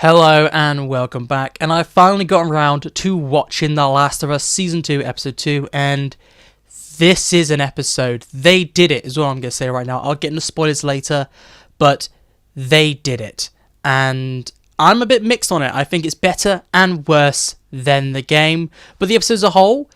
Hello and welcome back, and I've finally gotten around to watching The Last of Us Season 2, Episode 2, and this is an episode. They did it, is what I'm going to say right now. I'll get into spoilers later, but they did it, and I'm a bit mixed on it. I think it's better and worse than the game, but the episode as a whole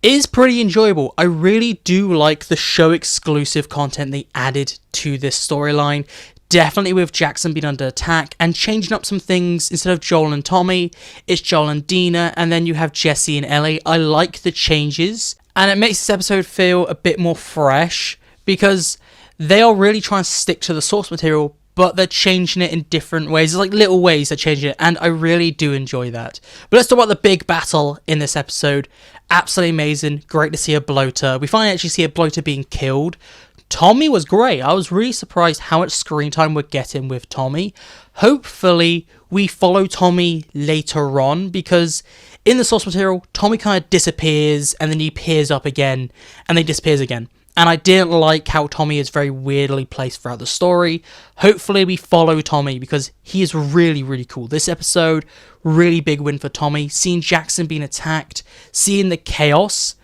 is pretty enjoyable. I really do like the show exclusive content they added to this storyline. Definitely with Jackson being under attack and changing up some things. Instead of Joel and Tommy, it's Joel and Dina, and then you have Jesse and Ellie. I like the changes, and it makes this episode feel a bit more fresh because they are really trying to stick to the source material, but they're changing it in different ways. There's like little ways they're changing it, and I really do enjoy that. But let's talk about the big battle in this episode. Absolutely amazing. Great to see a bloater. We finally actually see a bloater being killed. Tommy was great. I was really surprised how much screen time we're getting with Tommy. Hopefully, we follow Tommy later on, because in the source material, Tommy kind of disappears, and then he appears up again, and then he disappears again. And I didn't like how Tommy is very weirdly placed throughout the story. Hopefully, we follow Tommy, because he is really, really cool. This episode, really big win for Tommy. Seeing Jackson being attacked, seeing the chaos,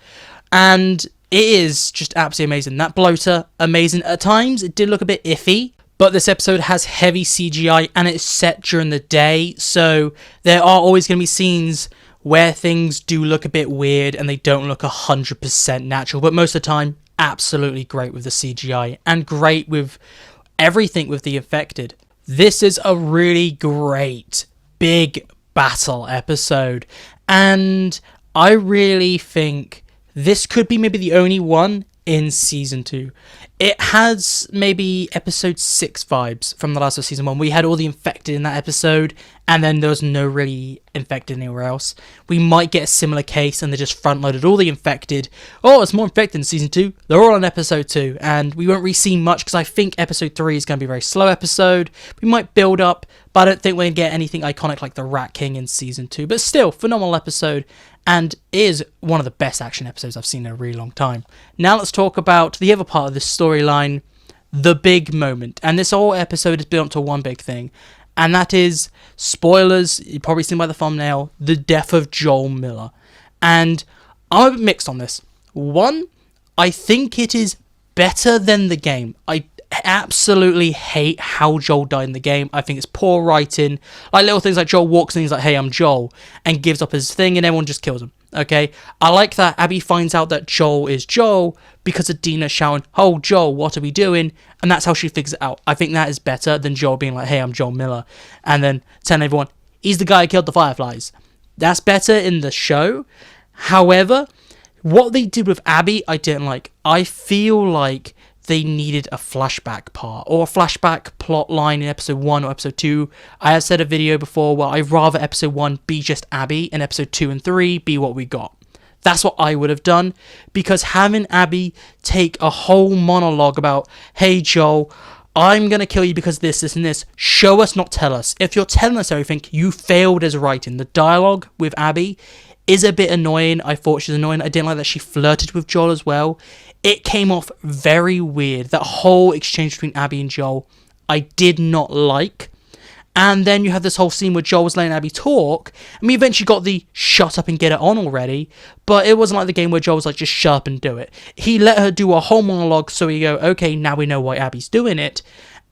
and it is just absolutely amazing. That bloater, amazing. At times, it did look a bit iffy, but this episode has heavy CGI and it's set during the day, so there are always going to be scenes where things do look a bit weird and they don't look 100% natural, but most of the time, absolutely great with the CGI and great with everything with the infected. This is a really great, big battle episode, and I really think this could be maybe the only one in Season 2. It has maybe Episode 6 vibes from the last of Season 1. We had all the infected in that episode, and then there was no really infected anywhere else. We might get a similar case, and they just front-loaded all the infected. Oh, it's more infected in Season 2. They're all in Episode 2, and we won't really see much, because I think Episode 3 is going to be a very slow episode. We might build up, but I don't think we're going to get anything iconic like the Rat King in Season 2. But still, phenomenal episode, and is one of the best action episodes I've seen in a really long time. Now let's talk about the other part of this storyline, the big moment. And this whole episode is built up to one big thing, and that is, spoilers, you've probably seen by the thumbnail, the death of Joel Miller. And I'm a bit mixed on this. One, I think it is better than the game. I absolutely hate how Joel died in the game. I think it's poor writing. Like little things like Joel walks in, he's like, hey, I'm Joel, and gives up his thing, and everyone just kills him. Okay, I like that Abby finds out that Joel is Joel because of Dina shouting, oh, Joel, what are we doing? And that's how she figures it out. I think that is better than Joel being like, hey, I'm Joel Miller, and then telling everyone, he's the guy who killed the Fireflies. That's better in the show. However, what they did with Abby, I didn't like. I feel like they needed a flashback part or a flashback plot line in episode 1 or episode 2. I have said a video before where I'd rather episode 1 be just Abby and episode 2 and 3 be what we got. That's what I would have done, because having Abby take a whole monologue about, hey Joel, I'm going to kill you because this, and this. Show us, not tell us. If you're telling us everything, you failed as writing. The dialogue with Abby is a bit annoying. I thought she was annoying. I didn't like that she flirted with Joel as well. It came off very weird. That whole exchange between Abby and Joel, I did not like. And then you have this whole scene where Joel was letting Abby talk, and we eventually got the shut up and get it on already, but it wasn't like the game where Joel was like, just shut up and do it. He let her do a whole monologue, so we go, okay, now we know why Abby's doing it.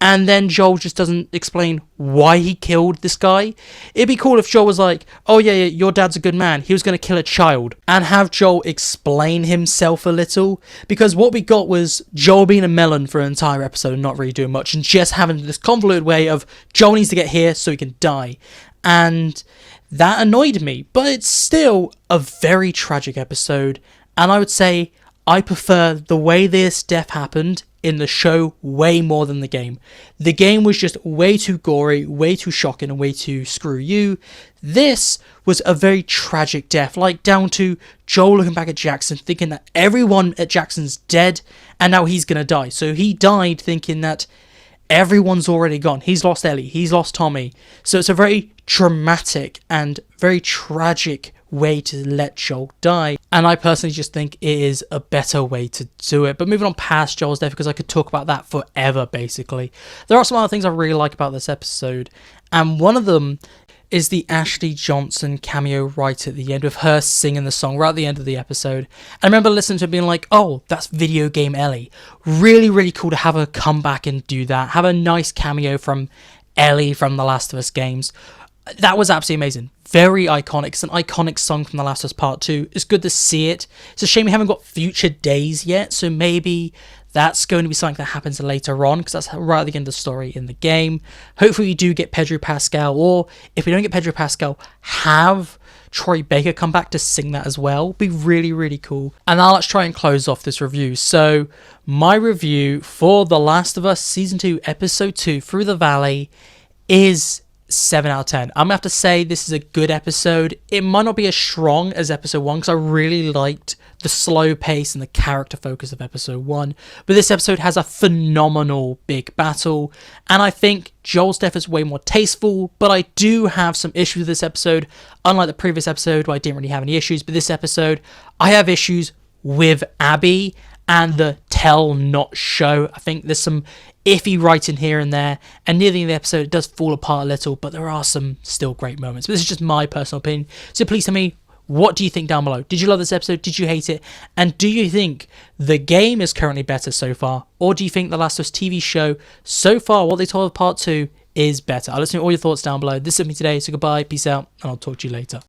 And then Joel just doesn't explain why he killed this guy. It'd be cool if Joel was like, oh yeah, your dad's a good man, he was going to kill a child. And have Joel explain himself a little. Because what we got was Joel being a melon for an entire episode and not really doing much. And just having this convoluted way of, Joel needs to get here so he can die. And that annoyed me. But it's still a very tragic episode. And I would say I prefer the way this death happened in the show way more than the game. The game was just way too gory, way too shocking, and way too screw you. This was a very tragic death, like down to Joel looking back at Jackson, thinking that everyone at Jackson's dead, and now he's gonna die. So he died thinking that everyone's already gone. He's lost Ellie, he's lost Tommy. So it's a very dramatic and very tragic way to let Joel die, and I personally just think it is a better way to do it. But moving on past Joel's death, because I could talk about that forever basically, there are some other things I really like about this episode, and one of them is the Ashley Johnson cameo right at the end, with her singing the song right at the end of the episode. I remember listening to it being like, oh, that's video game Ellie. Really, really cool to have her come back and do that. Have a nice cameo from Ellie from The Last of Us games. That was absolutely amazing. Very iconic. It's an iconic song from The Last of Us Part 2. It's good to see it. It's a shame we haven't got future days yet, so maybe that's going to be something that happens later on, because that's right at the end of the story in the game. Hopefully we do get Pedro Pascal, or if we don't get Pedro Pascal, have Troy Baker come back to sing that as well. Be really, really cool. And now let's try and close off this review. So my review for The Last of Us Season 2, Episode 2, Through the Valley, is 7 out of 10. I'm gonna have to say this is a good episode. It might not be as strong as episode 1, because I really liked the slow pace and the character focus of episode 1, but this episode has a phenomenal big battle, and I think Joel's death is way more tasteful, but I do have some issues with this episode. Unlike the previous episode where I didn't really have any issues, but this episode I have issues with Abby and the tell not show. I think there's some iffy writing here and there, and near the end of the episode it does fall apart a little, but there are some still great moments. But this is just my personal opinion, so please tell me, what do you think down below? Did you love this episode? Did you hate it? And do you think the game is currently better so far, or do you think The Last of Us TV show so far, what they told of part 2, is better? I'll listen to all your thoughts down below. This is me today, so goodbye, peace out, and I'll talk to you later.